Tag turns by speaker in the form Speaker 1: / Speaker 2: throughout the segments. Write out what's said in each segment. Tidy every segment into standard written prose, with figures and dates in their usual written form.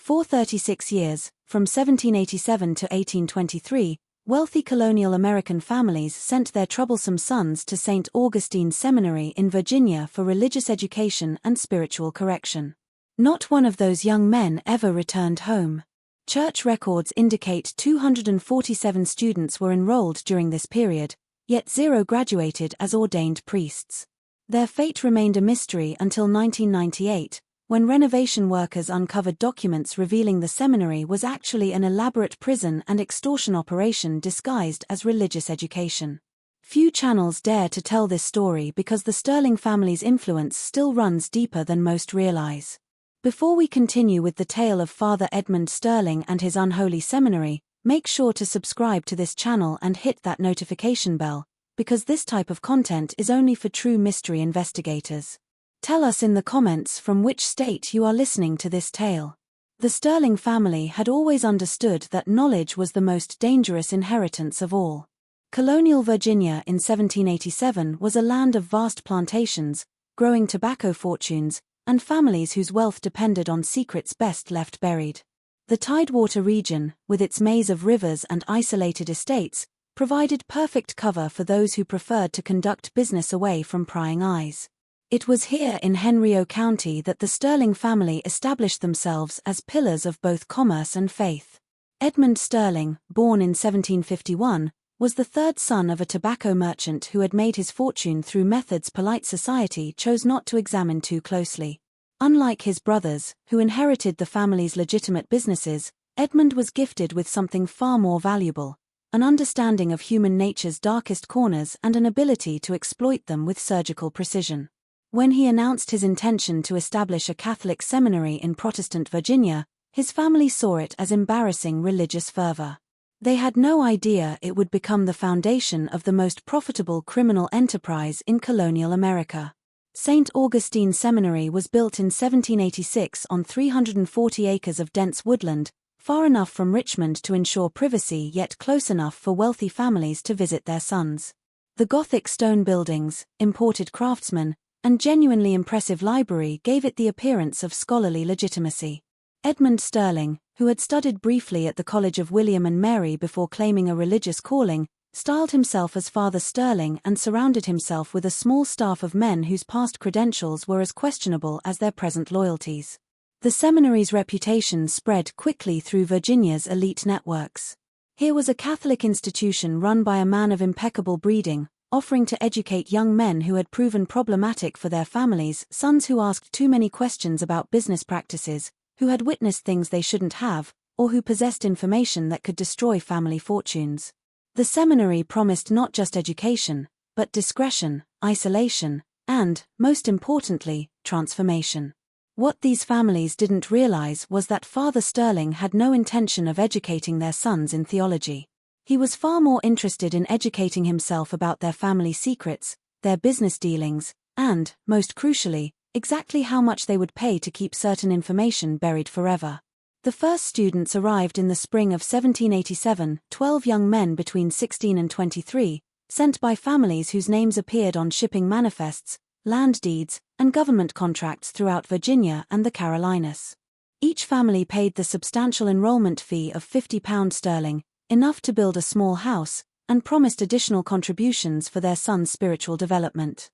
Speaker 1: For 36 years, from 1787 to 1823, wealthy colonial American families sent their troublesome sons to St. Augustine Seminary in Virginia for religious education and spiritual correction. Not one of those young men ever returned home. Church records indicate 247 students were enrolled during this period, yet 0 graduated as ordained priests. Their fate remained a mystery until 1998, when renovation workers uncovered documents revealing the seminary was actually an elaborate prison and extortion operation disguised as religious education. Few channels dare to tell this story because the Sterling family's influence still runs deeper than most realize. Before we continue with the tale of Father Edmund Sterling and his unholy seminary, make sure to subscribe to this channel and hit that notification bell, because this type of content is only for true mystery investigators. Tell us in the comments from which state you are listening to this tale. The Sterling family had always understood that knowledge was the most dangerous inheritance of all. Colonial Virginia in 1787 was a land of vast plantations, growing tobacco fortunes, and families whose wealth depended on secrets best left buried. The Tidewater region, with its maze of rivers and isolated estates, provided perfect cover for those who preferred to conduct business away from prying eyes. It was here in Henry County that the Sterling family established themselves as pillars of both commerce and faith. Edmund Sterling, born in 1751, was the third son of a tobacco merchant who had made his fortune through methods polite society chose not to examine too closely. Unlike his brothers, who inherited the family's legitimate businesses, Edmund was gifted with something far more valuable: an understanding of human nature's darkest corners and an ability to exploit them with surgical precision. When he announced his intention to establish a Catholic seminary in Protestant Virginia, his family saw it as embarrassing religious fervor. They had no idea it would become the foundation of the most profitable criminal enterprise in colonial America. St. Augustine Seminary was built in 1786 on 340 acres of dense woodland, far enough from Richmond to ensure privacy yet close enough for wealthy families to visit their sons. The Gothic stone buildings, imported craftsmen, and genuinely impressive library gave it the appearance of scholarly legitimacy. Edmund Sterling, who had studied briefly at the College of William and Mary before claiming a religious calling, styled himself as Father Sterling and surrounded himself with a small staff of men whose past credentials were as questionable as their present loyalties. The seminary's reputation spread quickly through Virginia's elite networks. Here was a Catholic institution run by a man of impeccable breeding, offering to educate young men who had proven problematic for their families, sons who asked too many questions about business practices, who had witnessed things they shouldn't have, or who possessed information that could destroy family fortunes. The seminary promised not just education, but discretion, isolation, and, most importantly, transformation. What these families didn't realize was that Father Sterling had no intention of educating their sons in theology. He was far more interested in educating himself about their family secrets, their business dealings, and, most crucially, exactly how much they would pay to keep certain information buried forever. The first students arrived in the spring of 1787, 12 young men between 16 and 23, sent by families whose names appeared on shipping manifests, land deeds, and government contracts throughout Virginia and the Carolinas. Each family paid the substantial enrollment fee of £50 sterling, enough to build a small house, and promised additional contributions for their son's spiritual development.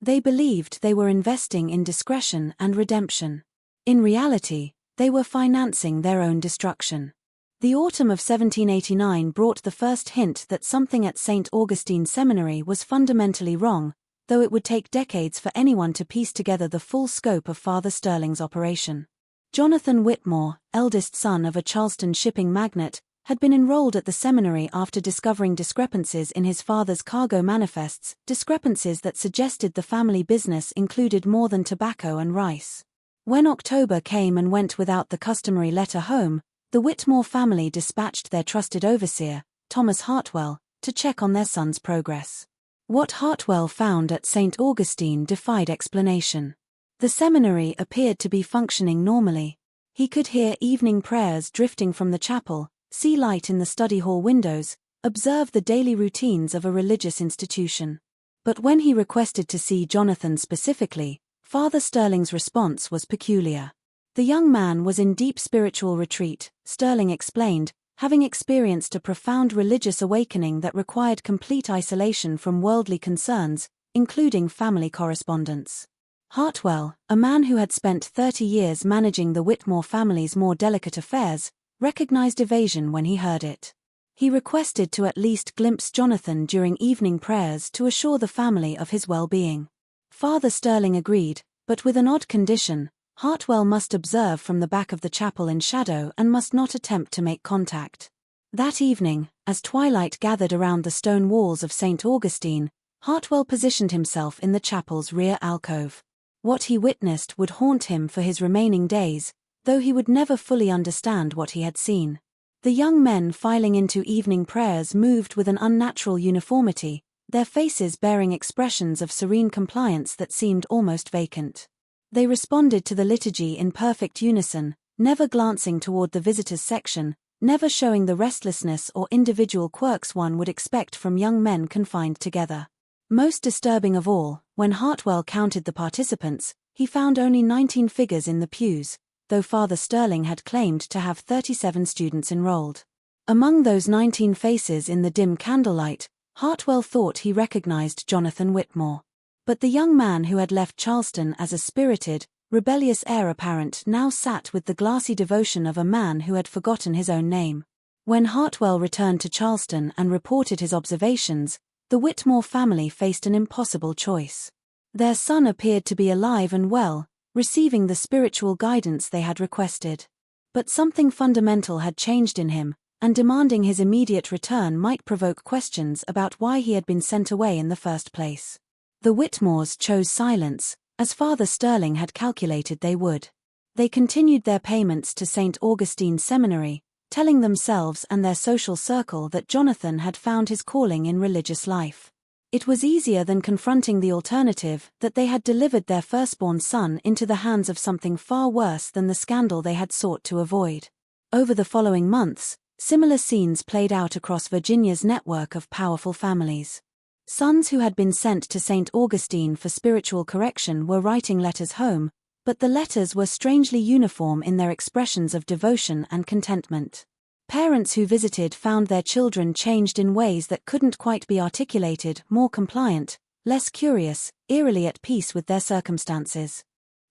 Speaker 1: They believed they were investing in discretion and redemption. In reality, they were financing their own destruction. The autumn of 1789 brought the first hint that something at St. Augustine Seminary was fundamentally wrong, though it would take decades for anyone to piece together the full scope of Father Sterling's operation. Jonathan Whitmore, eldest son of a Charleston shipping magnate, had been enrolled at the seminary after discovering discrepancies in his father's cargo manifests, discrepancies that suggested the family business included more than tobacco and rice. When October came and went without the customary letter home, the Whitmore family dispatched their trusted overseer, Thomas Hartwell, to check on their son's progress. What Hartwell found at St. Augustine defied explanation. The seminary appeared to be functioning normally. He could hear evening prayers drifting from the chapel, see light in the study hall windows, observe the daily routines of a religious institution. But when he requested to see Jonathan specifically, Father Sterling's response was peculiar. The young man was in deep spiritual retreat, Sterling explained, having experienced a profound religious awakening that required complete isolation from worldly concerns, including family correspondence. Hartwell, a man who had spent 30 years managing the Whitmore family's more delicate affairs, recognized evasion when he heard it. He requested to at least glimpse Jonathan during evening prayers to assure the family of his well-being. Father Sterling agreed, but with an odd condition: Hartwell must observe from the back of the chapel in shadow and must not attempt to make contact. That evening, as twilight gathered around the stone walls of St. Augustine, Hartwell positioned himself in the chapel's rear alcove. What he witnessed would haunt him for his remaining days, though he would never fully understand what he had seen. The young men filing into evening prayers moved with an unnatural uniformity, their faces bearing expressions of serene compliance that seemed almost vacant. They responded to the liturgy in perfect unison, never glancing toward the visitors' section, never showing the restlessness or individual quirks one would expect from young men confined together. Most disturbing of all, when Hartwell counted the participants, he found only 19 figures in the pews, though Father Sterling had claimed to have 37 students enrolled. Among those 19 faces in the dim candlelight, Hartwell thought he recognized Jonathan Whitmore. But the young man who had left Charleston as a spirited, rebellious heir apparent now sat with the glassy devotion of a man who had forgotten his own name. When Hartwell returned to Charleston and reported his observations, the Whitmore family faced an impossible choice. Their son appeared to be alive and well, receiving the spiritual guidance they had requested. But something fundamental had changed in him, and demanding his immediate return might provoke questions about why he had been sent away in the first place. The Whitmores chose silence, as Father Sterling had calculated they would. They continued their payments to St. Augustine Seminary, telling themselves and their social circle that Jonathan had found his calling in religious life. It was easier than confronting the alternative that they had delivered their firstborn son into the hands of something far worse than the scandal they had sought to avoid. Over the following months, similar scenes played out across Virginia's network of powerful families. Sons who had been sent to St. Augustine for spiritual correction were writing letters home, but the letters were strangely uniform in their expressions of devotion and contentment. Parents who visited found their children changed in ways that couldn't quite be articulated, more compliant, less curious, eerily at peace with their circumstances.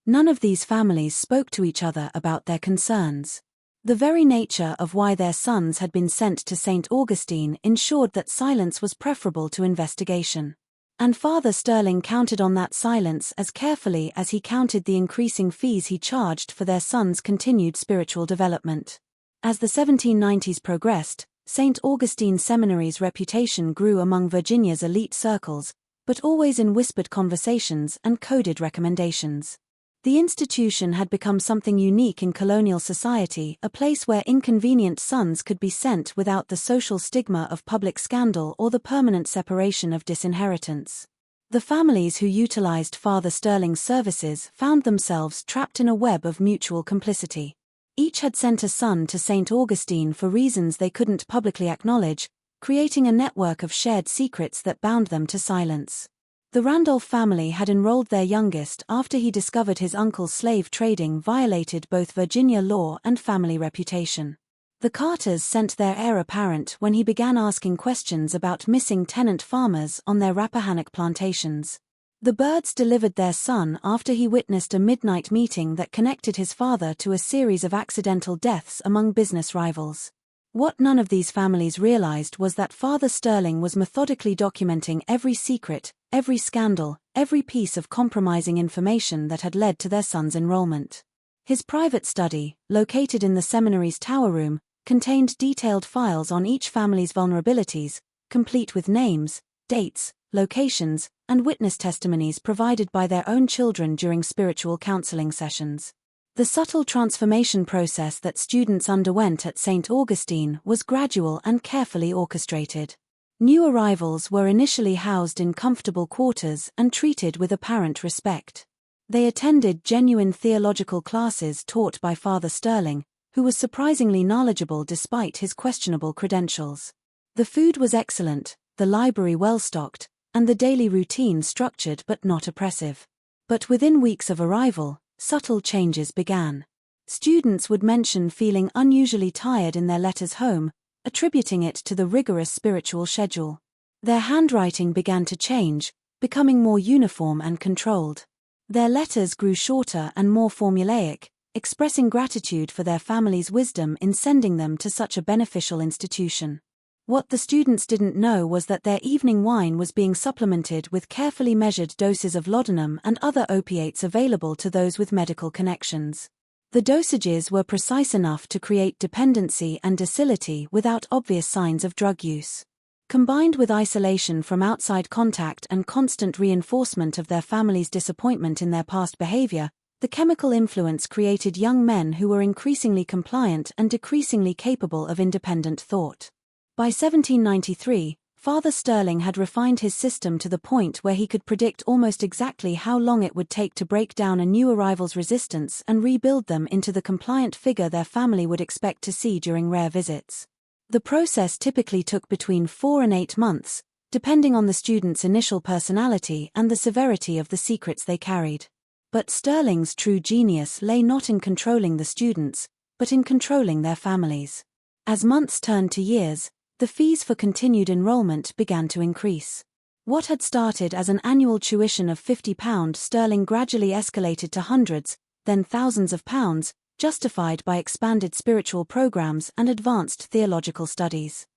Speaker 1: None of these families spoke to each other about their concerns. The very nature of why their sons had been sent to St. Augustine ensured that silence was preferable to investigation. And Father Sterling counted on that silence as carefully as he counted the increasing fees he charged for their sons' continued spiritual development. As the 1790s progressed, St. Augustine Seminary's reputation grew among Virginia's elite circles, but always in whispered conversations and coded recommendations. The institution had become something unique in colonial society, a place where inconvenient sons could be sent without the social stigma of public scandal or the permanent separation of disinheritance. The families who utilized Father Sterling's services found themselves trapped in a web of mutual complicity. Each had sent a son to St. Augustine for reasons they couldn't publicly acknowledge, creating a network of shared secrets that bound them to silence. The Randolph family had enrolled their youngest after he discovered his uncle's slave trading violated both Virginia law and family reputation. The Carters sent their heir apparent when he began asking questions about missing tenant farmers on their Rappahannock plantations. The Byrds delivered their son after he witnessed a midnight meeting that connected his father to a series of accidental deaths among business rivals. What none of these families realized was that Father Sterling was methodically documenting every secret, every scandal, every piece of compromising information that had led to their son's enrollment. His private study, located in the seminary's tower room, contained detailed files on each family's vulnerabilities, complete with names, dates, locations, and witness testimonies provided by their own children during spiritual counseling sessions. The subtle transformation process that students underwent at St. Augustine was gradual and carefully orchestrated. New arrivals were initially housed in comfortable quarters and treated with apparent respect. They attended genuine theological classes taught by Father Sterling, who was surprisingly knowledgeable despite his questionable credentials. The food was excellent, the library well-stocked, and the daily routine structured but not oppressive. But within weeks of arrival, subtle changes began. Students would mention feeling unusually tired in their letters home, attributing it to the rigorous spiritual schedule. Their handwriting began to change, becoming more uniform and controlled. Their letters grew shorter and more formulaic, expressing gratitude for their family's wisdom in sending them to such a beneficial institution. What the students didn't know was that their evening wine was being supplemented with carefully measured doses of laudanum and other opiates available to those with medical connections. The dosages were precise enough to create dependency and docility without obvious signs of drug use. Combined with isolation from outside contact and constant reinforcement of their family's disappointment in their past behavior, the chemical influence created young men who were increasingly compliant and decreasingly capable of independent thought. By 1793, Father Sterling had refined his system to the point where he could predict almost exactly how long it would take to break down a new arrival's resistance and rebuild them into the compliant figure their family would expect to see during rare visits. The process typically took between 4 and 8 months, depending on the student's initial personality and the severity of the secrets they carried. But Sterling's true genius lay not in controlling the students, but in controlling their families. As months turned to years, the fees for continued enrollment began to increase. What had started as an annual tuition of £50 sterling gradually escalated to hundreds, then thousands of pounds, justified by expanded spiritual programs and advanced theological studies.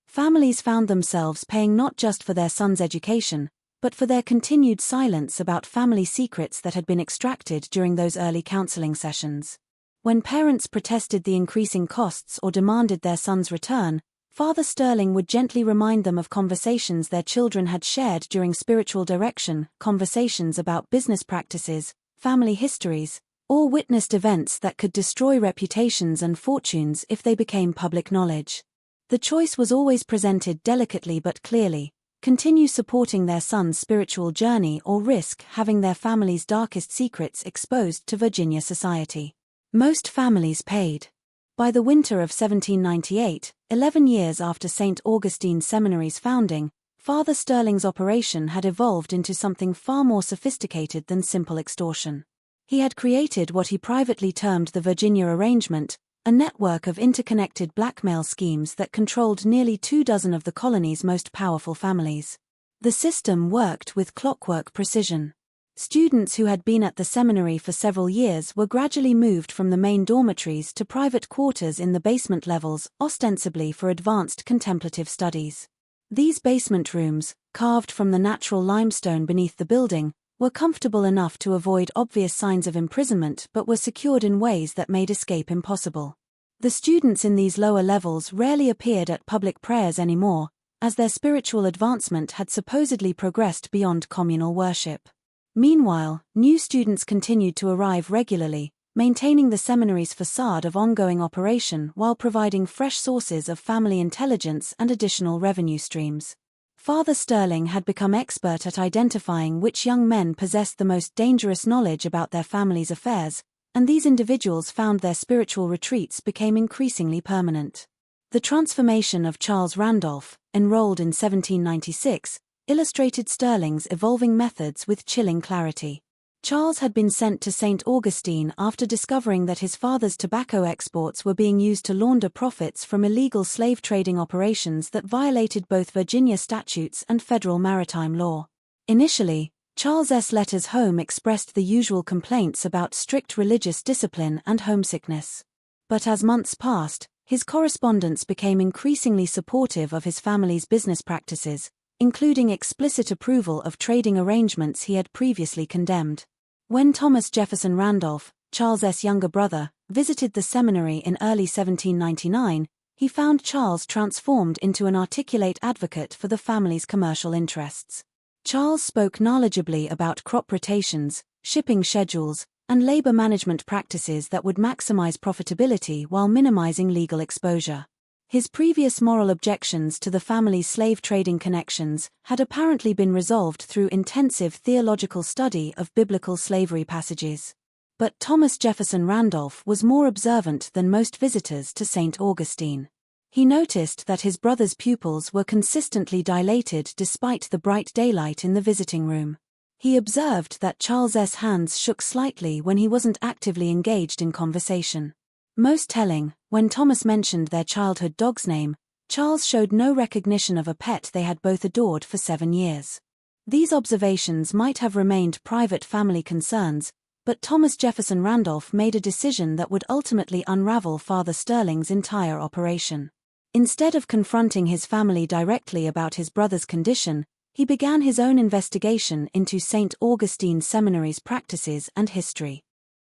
Speaker 1: Families found themselves paying not just for their sons' education, but for their continued silence about family secrets that had been extracted during those early counseling sessions. When parents protested the increasing costs or demanded their son's return, Father Sterling would gently remind them of conversations their children had shared during spiritual direction, conversations about business practices, family histories, or witnessed events that could destroy reputations and fortunes if they became public knowledge. The choice was always presented delicately but clearly: continue supporting their son's spiritual journey or risk having their family's darkest secrets exposed to Virginia society. Most families paid. By the winter of 1798, 11 years after St. Augustine Seminary's founding, Father Sterling's operation had evolved into something far more sophisticated than simple extortion. He had created what he privately termed the Virginia Arrangement, a network of interconnected blackmail schemes that controlled nearly 24 of the colony's most powerful families. The system worked with clockwork precision. Students who had been at the seminary for several years were gradually moved from the main dormitories to private quarters in the basement levels, ostensibly for advanced contemplative studies. These basement rooms, carved from the natural limestone beneath the building, were comfortable enough to avoid obvious signs of imprisonment but were secured in ways that made escape impossible. The students in these lower levels rarely appeared at public prayers anymore, as their spiritual advancement had supposedly progressed beyond communal worship. Meanwhile, new students continued to arrive regularly, maintaining the seminary's facade of ongoing operation while providing fresh sources of family intelligence and additional revenue streams. Father Sterling had become expert at identifying which young men possessed the most dangerous knowledge about their family's affairs, and these individuals found their spiritual retreats became increasingly permanent. The transformation of Charles Randolph, enrolled in 1796, illustrated Sterling's evolving methods with chilling clarity. Charles had been sent to St. Augustine after discovering that his father's tobacco exports were being used to launder profits from illegal slave trading operations that violated both Virginia statutes and federal maritime law. Initially, Charles's letters home expressed the usual complaints about strict religious discipline and homesickness. But as months passed, his correspondence became increasingly supportive of his family's business practices, including explicit approval of trading arrangements he had previously condemned. When Thomas Jefferson Randolph, Charles's younger brother, visited the seminary in early 1799, he found Charles transformed into an articulate advocate for the family's commercial interests. Charles spoke knowledgeably about crop rotations, shipping schedules, and labor management practices that would maximize profitability while minimizing legal exposure. His previous moral objections to the family's slave trading connections had apparently been resolved through intensive theological study of biblical slavery passages. But Thomas Jefferson Randolph was more observant than most visitors to St. Augustine. He noticed that his brother's pupils were consistently dilated despite the bright daylight in the visiting room. He observed that Charles's hands shook slightly when he wasn't actively engaged in conversation. Most telling, when Thomas mentioned their childhood dog's name, Charles showed no recognition of a pet they had both adored for 7 years. These observations might have remained private family concerns, but Thomas Jefferson Randolph made a decision that would ultimately unravel Father Sterling's entire operation. Instead of confronting his family directly about his brother's condition, he began his own investigation into St. Augustine Seminary's practices and history.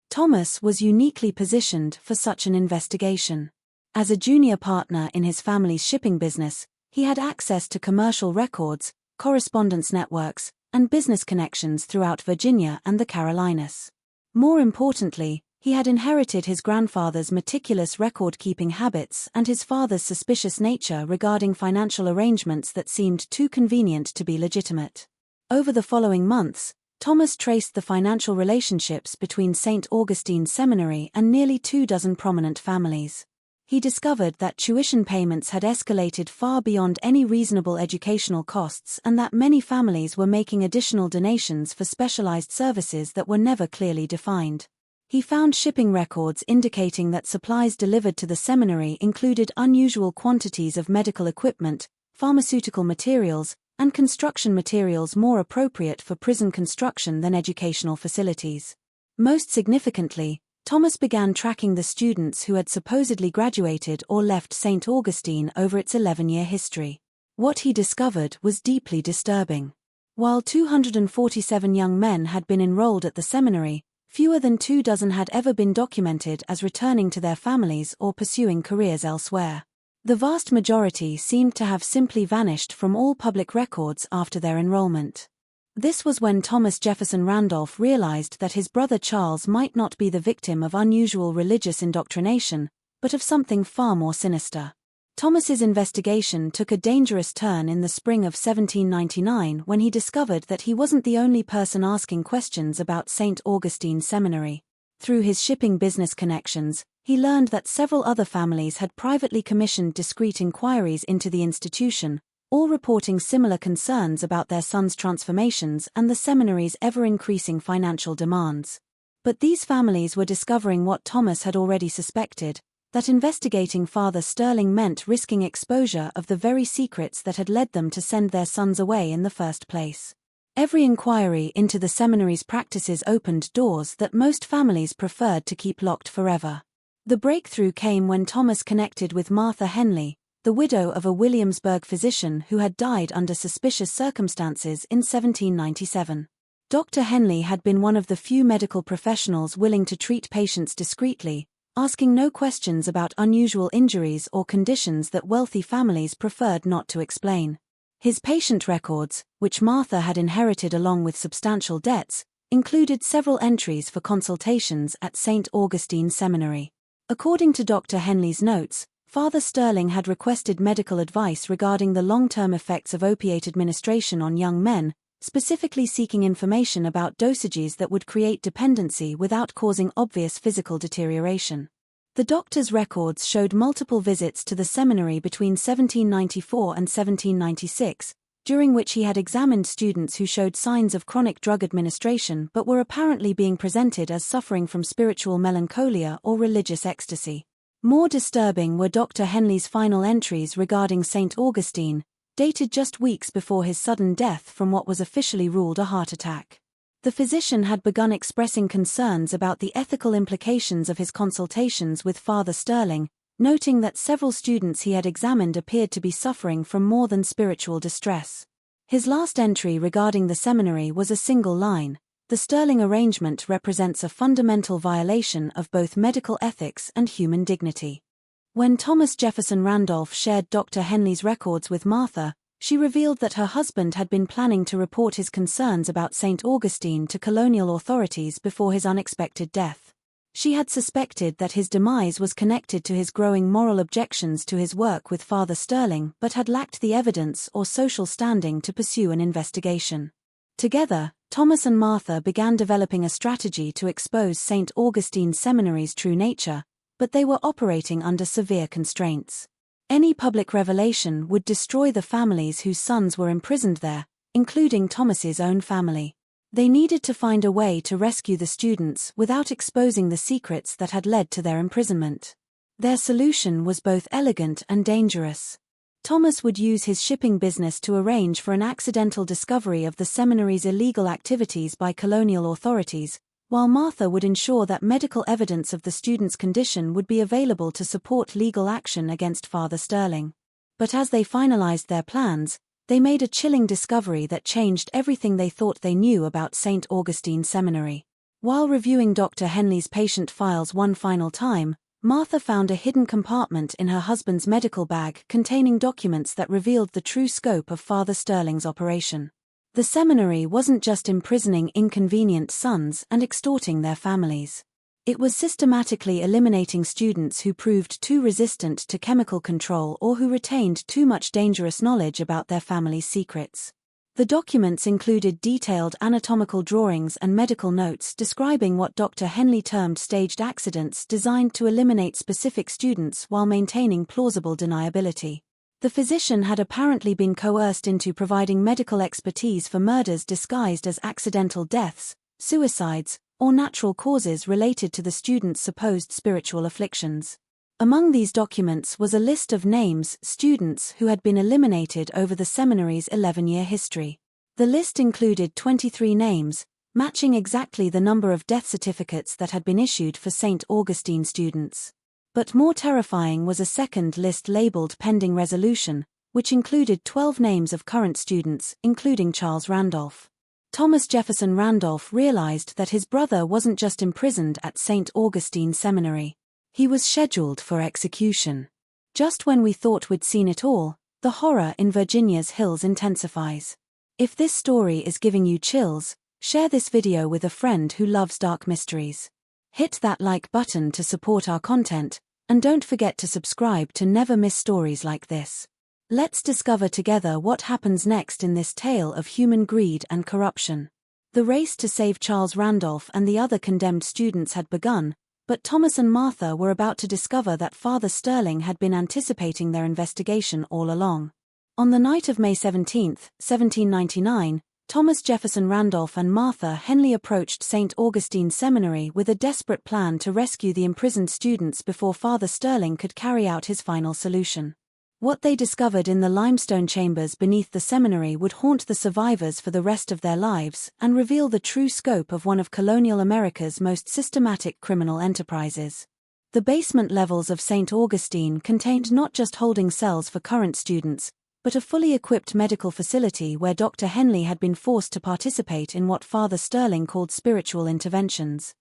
Speaker 1: Thomas was uniquely positioned for such an investigation. As a junior partner in his family's shipping business, he had access to commercial records, correspondence networks, and business connections throughout Virginia and the Carolinas. More importantly, he had inherited his grandfather's meticulous record-keeping habits and his father's suspicious nature regarding financial arrangements that seemed too convenient to be legitimate. Over the following months, Thomas traced the financial relationships between St. Augustine Seminary and nearly 24 prominent families. He discovered that tuition payments had escalated far beyond any reasonable educational costs and that many families were making additional donations for specialized services that were never clearly defined. He found shipping records indicating that supplies delivered to the seminary included unusual quantities of medical equipment, pharmaceutical materials, and construction materials more appropriate for prison construction than educational facilities. Most significantly, Thomas began tracking the students who had supposedly graduated or left St. Augustine over its 11-year history. What he discovered was deeply disturbing. While 247 young men had been enrolled at the seminary, fewer than 24 had ever been documented as returning to their families or pursuing careers elsewhere. The vast majority seemed to have simply vanished from all public records after their enrollment. This was when Thomas Jefferson Randolph realized that his brother Charles might not be the victim of unusual religious indoctrination, but of something far more sinister. Thomas's investigation took a dangerous turn in the spring of 1799 when he discovered that he wasn't the only person asking questions about St. Augustine Seminary. Through his shipping business connections, he learned that several other families had privately commissioned discreet inquiries into the institution, all reporting similar concerns about their sons' transformations and the seminary's ever-increasing financial demands. But these families were discovering what Thomas had already suspected, that investigating Father Sterling meant risking exposure of the very secrets that had led them to send their sons away in the first place. Every inquiry into the seminary's practices opened doors that most families preferred to keep locked forever. The breakthrough came when Thomas connected with Martha Henley, the widow of a Williamsburg physician who had died under suspicious circumstances in 1797. Dr. Henley had been one of the few medical professionals willing to treat patients discreetly, asking no questions about unusual injuries or conditions that wealthy families preferred not to explain. His patient records, which Martha had inherited along with substantial debts, included several entries for consultations at St. Augustine Seminary. According to Dr. Henley's notes, Father Sterling had requested medical advice regarding the long-term effects of opiate administration on young men, specifically seeking information about dosages that would create dependency without causing obvious physical deterioration. The doctor's records showed multiple visits to the seminary between 1794 and 1796, during which he had examined students who showed signs of chronic drug administration but were apparently being presented as suffering from spiritual melancholia or religious ecstasy. More disturbing were Dr. Henley's final entries regarding St. Augustine, dated just weeks before his sudden death from what was officially ruled a heart attack. The physician had begun expressing concerns about the ethical implications of his consultations with Father Sterling, noting that several students he had examined appeared to be suffering from more than spiritual distress. His last entry regarding the seminary was a single line: "The Sterling arrangement represents a fundamental violation of both medical ethics and human dignity." When Thomas Jefferson Randolph shared Dr. Henley's records with Martha, she revealed that her husband had been planning to report his concerns about St. Augustine to colonial authorities before his unexpected death. She had suspected that his demise was connected to his growing moral objections to his work with Father Sterling but had lacked the evidence or social standing to pursue an investigation. Together, Thomas and Martha began developing a strategy to expose St. Augustine Seminary's true nature, but they were operating under severe constraints. Any public revelation would destroy the families whose sons were imprisoned there, including Thomas's own family. They needed to find a way to rescue the students without exposing the secrets that had led to their imprisonment. Their solution was both elegant and dangerous. Thomas would use his shipping business to arrange for an accidental discovery of the seminary's illegal activities by colonial authorities, while Martha would ensure that medical evidence of the students' condition would be available to support legal action against Father Sterling. But as they finalized their plans, they made a chilling discovery that changed everything they thought they knew about St. Augustine Seminary. While reviewing Dr. Henley's patient files one final time, Martha found a hidden compartment in her husband's medical bag containing documents that revealed the true scope of Father Sterling's operation. The seminary wasn't just imprisoning inconvenient sons and extorting their families. It was systematically eliminating students who proved too resistant to chemical control or who retained too much dangerous knowledge about their family's secrets. The documents included detailed anatomical drawings and medical notes describing what Dr. Henley termed staged accidents designed to eliminate specific students while maintaining plausible deniability. The physician had apparently been coerced into providing medical expertise for murders disguised as accidental deaths, suicides, or natural causes related to the students' supposed spiritual afflictions. Among these documents was a list of names, students who had been eliminated over the seminary's 11-year history. The list included 23 names, matching exactly the number of death certificates that had been issued for St. Augustine students. But more terrifying was a second list labeled pending resolution, which included 12 names of current students, including Charles Randolph. Thomas Jefferson Randolph realized that his brother wasn't just imprisoned at St. Augustine Seminary. He was scheduled for execution. Just when we thought we'd seen it all, the horror in Virginia's hills intensifies. If this story is giving you chills, share this video with a friend who loves dark mysteries. Hit that like button to support our content, and don't forget to subscribe to never miss stories like this. Let's discover together what happens next in this tale of human greed and corruption. The race to save Charles Randolph and the other condemned students had begun, but Thomas and Martha were about to discover that Father Sterling had been anticipating their investigation all along. On the night of May 17, 1799, Thomas Jefferson Randolph and Martha Henley approached St. Augustine Seminary with a desperate plan to rescue the imprisoned students before Father Sterling could carry out his final solution. What they discovered in the limestone chambers beneath the seminary would haunt the survivors for the rest of their lives and reveal the true scope of one of colonial America's most systematic criminal enterprises. The basement levels of St. Augustine contained not just holding cells for current students, but a fully equipped medical facility where Dr. Henley had been forced to participate in what Father Sterling called spiritual interventions.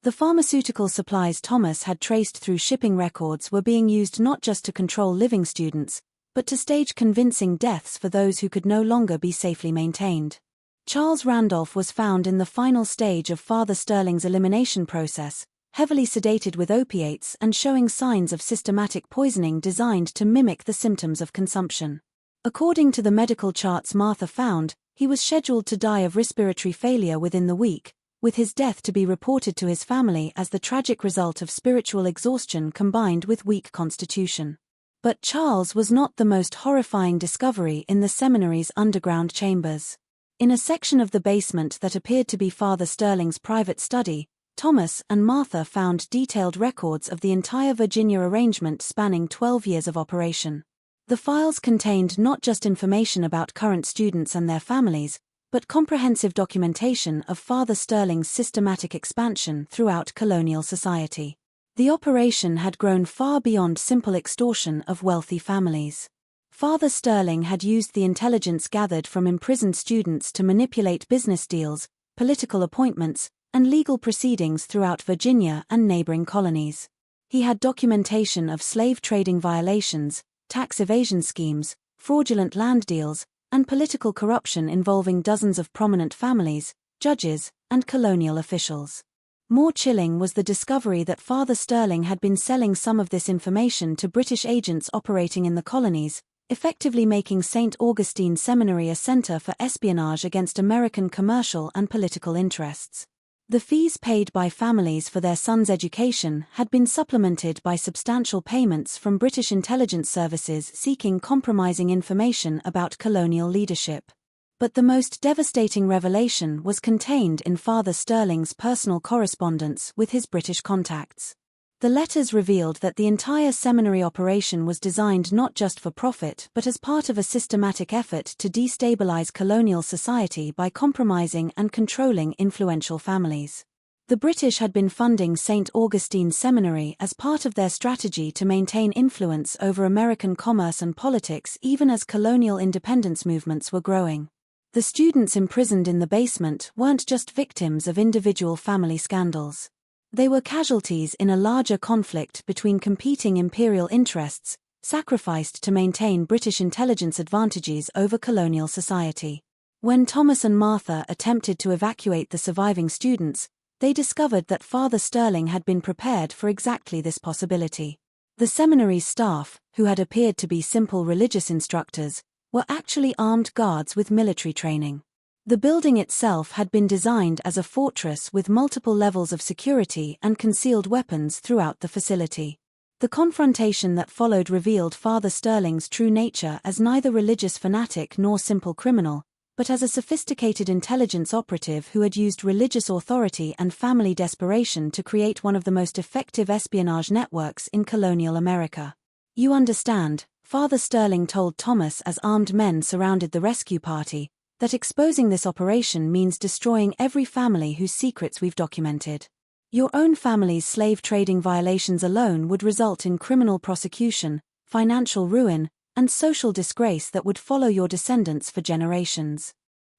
Speaker 1: The pharmaceutical supplies Thomas had traced through shipping records were being used not just to control living students, but to stage convincing deaths for those who could no longer be safely maintained. Charles Randolph was found in the final stage of Father Sterling's elimination process, heavily sedated with opiates and showing signs of systematic poisoning designed to mimic the symptoms of consumption. According to the medical charts Martha found, he was scheduled to die of respiratory failure within the week, with his death to be reported to his family as the tragic result of spiritual exhaustion combined with weak constitution. But Charles was not the most horrifying discovery in the seminary's underground chambers. In a section of the basement that appeared to be Father Sterling's private study, Thomas and Martha found detailed records of the entire Virginia arrangement spanning 12 years of operation. The files contained not just information about current students and their families, but comprehensive documentation of Father Sterling's systematic expansion throughout colonial society. The operation had grown far beyond simple extortion of wealthy families. Father Sterling had used the intelligence gathered from imprisoned students to manipulate business deals, political appointments, and legal proceedings throughout Virginia and neighboring colonies. He had documentation of slave trading violations, tax evasion schemes, fraudulent land deals, and political corruption involving dozens of prominent families, judges, and colonial officials. More chilling was the discovery that Father Sterling had been selling some of this information to British agents operating in the colonies, effectively making St. Augustine Seminary a center for espionage against American commercial and political interests. The fees paid by families for their sons' education had been supplemented by substantial payments from British intelligence services seeking compromising information about colonial leadership. But the most devastating revelation was contained in Father Sterling's personal correspondence with his British contacts. The letters revealed that the entire seminary operation was designed not just for profit but as part of a systematic effort to destabilize colonial society by compromising and controlling influential families. The British had been funding St. Augustine Seminary as part of their strategy to maintain influence over American commerce and politics even as colonial independence movements were growing. The students imprisoned in the basement weren't just victims of individual family scandals. They were casualties in a larger conflict between competing imperial interests, sacrificed to maintain British intelligence advantages over colonial society. When Thomas and Martha attempted to evacuate the surviving students, they discovered that Father Sterling had been prepared for exactly this possibility. The seminary's staff, who had appeared to be simple religious instructors, were actually armed guards with military training. The building itself had been designed as a fortress with multiple levels of security and concealed weapons throughout the facility. The confrontation that followed revealed Father Sterling's true nature as neither religious fanatic nor simple criminal, but as a sophisticated intelligence operative who had used religious authority and family desperation to create one of the most effective espionage networks in colonial America. "You understand," Father Sterling told Thomas as armed men surrounded the rescue party, "that exposing this operation means destroying every family whose secrets we've documented. Your own family's slave trading violations alone would result in criminal prosecution, financial ruin, and social disgrace that would follow your descendants for generations."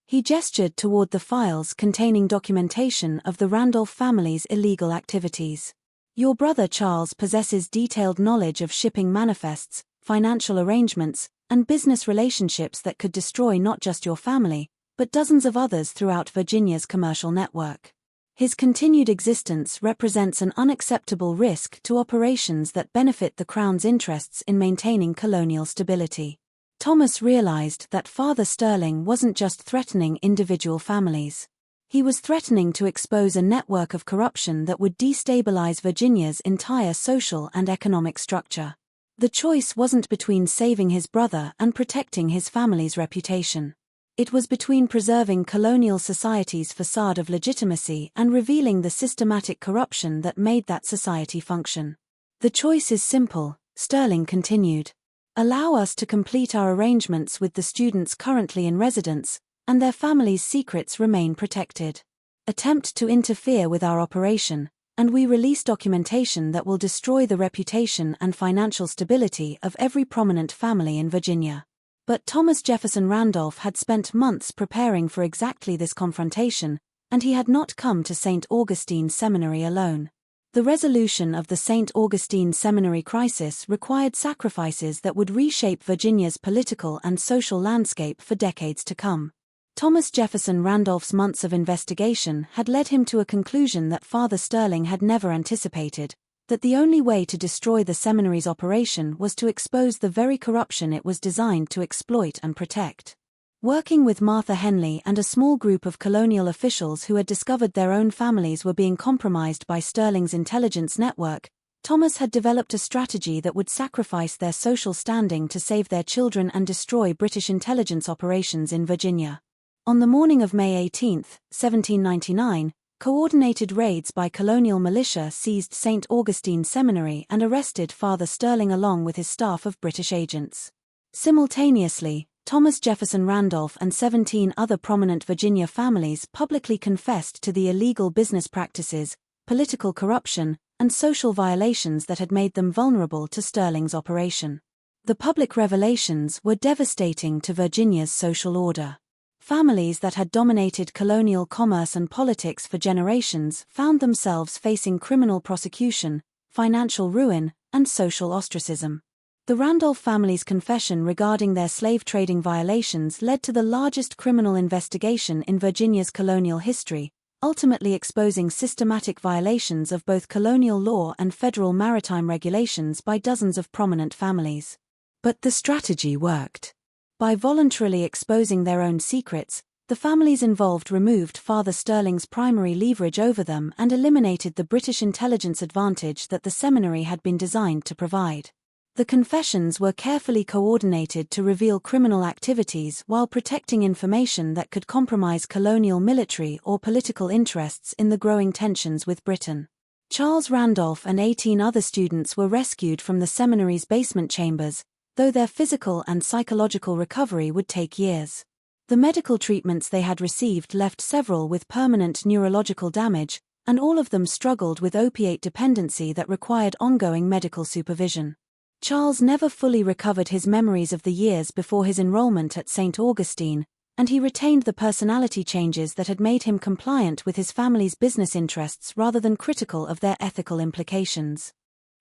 Speaker 1: He gestured toward the files containing documentation of the Randolph family's illegal activities. "Your brother Charles possesses detailed knowledge of shipping manifests, financial arrangements, and business relationships that could destroy not just your family, but dozens of others throughout Virginia's commercial network. His continued existence represents an unacceptable risk to operations that benefit the Crown's interests in maintaining colonial stability." Thomas realized that Father Sterling wasn't just threatening individual families. He was threatening to expose a network of corruption that would destabilize Virginia's entire social and economic structure. The choice wasn't between saving his brother and protecting his family's reputation. It was between preserving colonial society's facade of legitimacy and revealing the systematic corruption that made that society function. "The choice is simple," Sterling continued. "Allow us to complete our arrangements with the students currently in residence, and their families' secrets remain protected. Attempt to interfere with our operation, and we release documentation that will destroy the reputation and financial stability of every prominent family in Virginia." But Thomas Jefferson Randolph had spent months preparing for exactly this confrontation, and he had not come to St. Augustine Seminary alone. The resolution of the St. Augustine Seminary crisis required sacrifices that would reshape Virginia's political and social landscape for decades to come. Thomas Jefferson Randolph's months of investigation had led him to a conclusion that Father Sterling had never anticipated, that the only way to destroy the seminary's operation was to expose the very corruption it was designed to exploit and protect. Working with Martha Henley and a small group of colonial officials who had discovered their own families were being compromised by Sterling's intelligence network, Thomas had developed a strategy that would sacrifice their social standing to save their children and destroy British intelligence operations in Virginia. On the morning of May 18, 1799, coordinated raids by colonial militia seized St. Augustine Seminary and arrested Father Sterling along with his staff of British agents. Simultaneously, Thomas Jefferson Randolph and 17 other prominent Virginia families publicly confessed to the illegal business practices, political corruption, and social violations that had made them vulnerable to Sterling's operation. The public revelations were devastating to Virginia's social order. Families that had dominated colonial commerce and politics for generations found themselves facing criminal prosecution, financial ruin, and social ostracism. The Randolph family's confession regarding their slave trading violations led to the largest criminal investigation in Virginia's colonial history, ultimately exposing systematic violations of both colonial law and federal maritime regulations by dozens of prominent families. But the strategy worked. By voluntarily exposing their own secrets, the families involved removed Father Sterling's primary leverage over them and eliminated the British intelligence advantage that the seminary had been designed to provide. The confessions were carefully coordinated to reveal criminal activities while protecting information that could compromise colonial military or political interests in the growing tensions with Britain. Charles Randolph and 18 other students were rescued from the seminary's basement chambers, though their physical and psychological recovery would take years. The medical treatments they had received left several with permanent neurological damage, and all of them struggled with opiate dependency that required ongoing medical supervision. Charles never fully recovered his memories of the years before his enrollment at St. Augustine, and he retained the personality changes that had made him compliant with his family's business interests rather than critical of their ethical implications.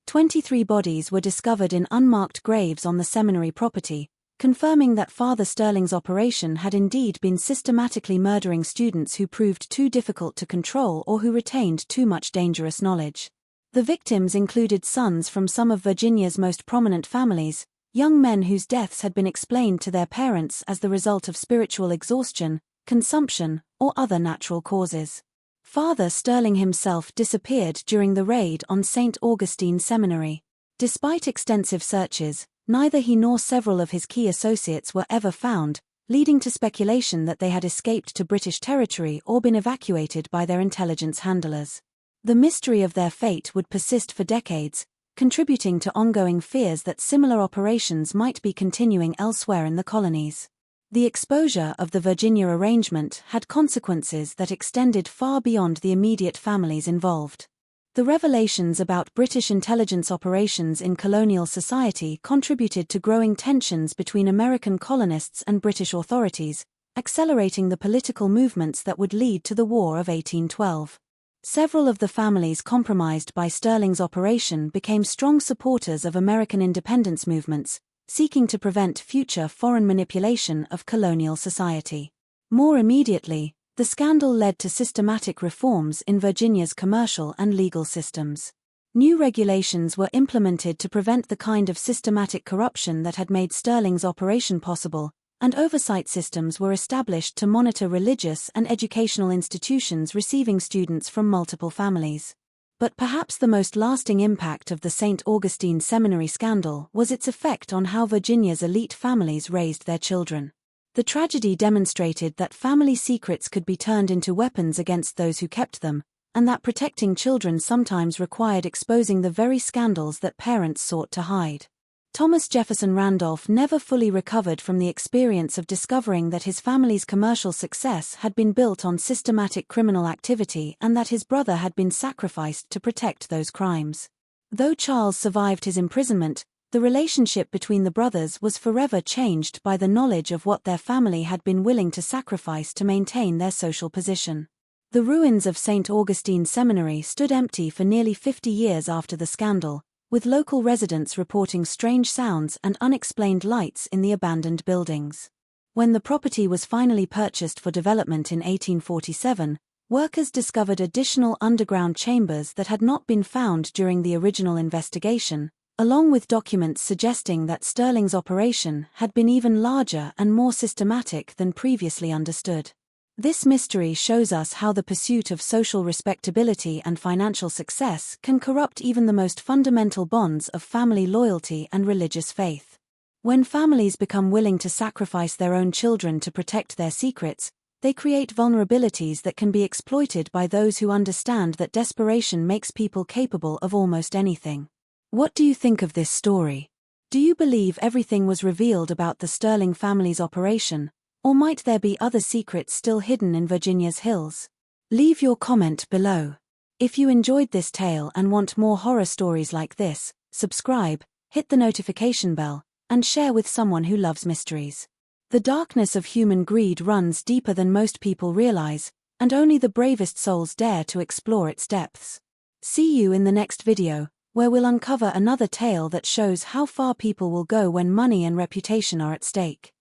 Speaker 1: 23 bodies were discovered in unmarked graves on the seminary property, confirming that Father Sterling's operation had indeed been systematically murdering students who proved too difficult to control or who retained too much dangerous knowledge. The victims included sons from some of Virginia's most prominent families, young men whose deaths had been explained to their parents as the result of spiritual exhaustion, consumption, or other natural causes. Father Sterling himself disappeared during the raid on St. Augustine Seminary. Despite extensive searches, neither he nor several of his key associates were ever found, leading to speculation that they had escaped to British territory or been evacuated by their intelligence handlers. The mystery of their fate would persist for decades, contributing to ongoing fears that similar operations might be continuing elsewhere in the colonies. The exposure of the Virginia arrangement had consequences that extended far beyond the immediate families involved. The revelations about British intelligence operations in colonial society contributed to growing tensions between American colonists and British authorities, accelerating the political movements that would lead to the War of 1812. Several of the families compromised by Sterling's operation became strong supporters of American independence movements, seeking to prevent future foreign manipulation of colonial society. More immediately, the scandal led to systematic reforms in Virginia's commercial and legal systems. New regulations were implemented to prevent the kind of systematic corruption that had made Sterling's operation possible, and oversight systems were established to monitor religious and educational institutions receiving students from multiple families. But perhaps the most lasting impact of the St. Augustine Seminary scandal was its effect on how Virginia's elite families raised their children. The tragedy demonstrated that family secrets could be turned into weapons against those who kept them, and that protecting children sometimes required exposing the very scandals that parents sought to hide. Thomas Jefferson Randolph never fully recovered from the experience of discovering that his family's commercial success had been built on systematic criminal activity and that his brother had been sacrificed to protect those crimes. Though Charles survived his imprisonment, the relationship between the brothers was forever changed by the knowledge of what their family had been willing to sacrifice to maintain their social position. The ruins of St. Augustine Seminary stood empty for nearly 50 years after the scandal, with local residents reporting strange sounds and unexplained lights in the abandoned buildings. When the property was finally purchased for development in 1847, workers discovered additional underground chambers that had not been found during the original investigation, along with documents suggesting that Sterling's operation had been even larger and more systematic than previously understood. This mystery shows us how the pursuit of social respectability and financial success can corrupt even the most fundamental bonds of family loyalty and religious faith. When families become willing to sacrifice their own children to protect their secrets, they create vulnerabilities that can be exploited by those who understand that desperation makes people capable of almost anything. What do you think of this story? Do you believe everything was revealed about the Sterling family's operation? Or might there be other secrets still hidden in Virginia's hills? Leave your comment below. If you enjoyed this tale and want more horror stories like this, subscribe, hit the notification bell, and share with someone who loves mysteries. The darkness of human greed runs deeper than most people realize, and only the bravest souls dare to explore its depths. See you in the next video, where we'll uncover another tale that shows how far people will go when money and reputation are at stake.